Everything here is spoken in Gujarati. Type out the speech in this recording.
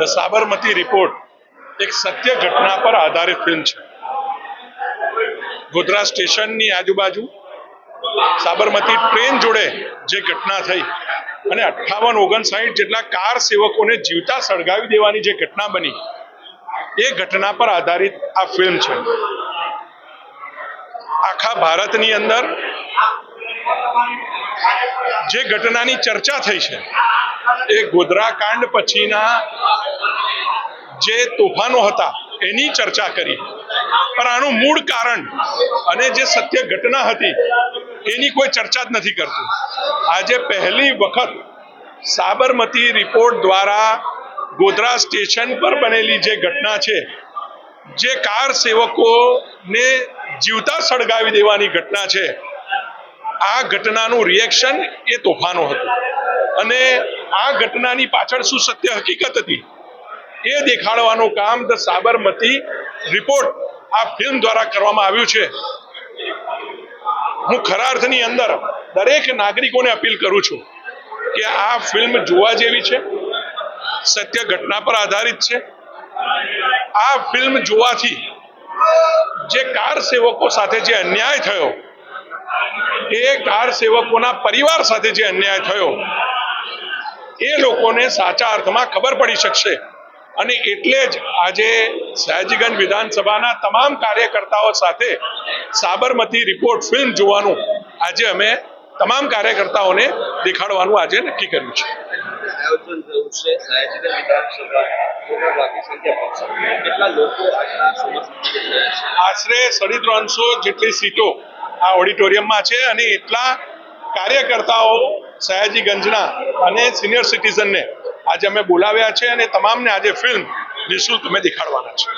ધ સાબરમતી રિપોર્ટ એક સત્ય ઘટના પર આધારિત ફિલ્મ છે. ગોધરા સ્ટેશનની આજુબાજુ સાબરમતી ટ્રેન જોડે જે ઘટના થઈ અને 58-59 જેટલા કાર સેવકોને જીવતા સળગાવી દેવાની જે ઘટના બની, એ ઘટના પર આધારિત આ ફિલ્મ છે. આખા ભારતની અંદર જે ઘટનાની ચર્ચા થઈ છે એ ગોધરા કાંડ પછીના જે તોફાનો હતા એની ચર્ચા કરી, પણ આનું મૂળ કારણ અને જે સત્ય ઘટના હતી એની કોઈ ચર્ચા જ નથી કરતું. આજે પહેલી વખત સાબરમતી રિપોર્ટ દ્વારા ગોધરા સ્ટેશન પર બનેલી જે ઘટના છે, જે કાર સેવકોને જીવતા સળગાવી દેવાની ઘટના છે, આ ઘટનાનું રિએક્શન એ તોફાનો હતું. અને આ ઘટનાની પાછળ શું સત્ય હકીકત હતી એ દેખાડવાનું કામ ધ સાબરમતી રિપોર્ટ આ ફિલ્મ દ્વારા કરવામાં આવ્યું છે. હું ખરા અર્થની અંદર દરેક નાગરિકોને અપીલ કરું છું કે આ ફિલ્મ જોવા જેવી છે, સત્ય ઘટના પર આધારિત છે. આ ફિલ્મ જોવાથી જે કાર સેવકો સાથે જે અન્યાય થયો, એ કાર સેવકોના પરિવાર સાથે જે અન્યાય થયો, એ લોકોને સાચા અર્થમાં ખબર પડી શકશે. અને એટલે જ આજે સયાજીગંજ વિધાનસભાના તમામ કાર્યકર્તાઓ સાથે સાબરમતી રિપોર્ટ ફિલ્મ જોવાનું આજે અમે તમામ કાર્યકર્તાઓને દેખાડવાનું આજે નક્કી કર્યું છે. આશરે 350 જેટલી સીટો આ ઓડિટોરિયમમાં છે અને એટલા કાર્યકર્તાઓ સયાજીગંજના અને સિનિયર સિટીઝનને આજે અમે બોલાવ્યા છે અને તમામને આજે ફિલ્મ નિઃશુલ્ક અમે દેખાડવાના છે.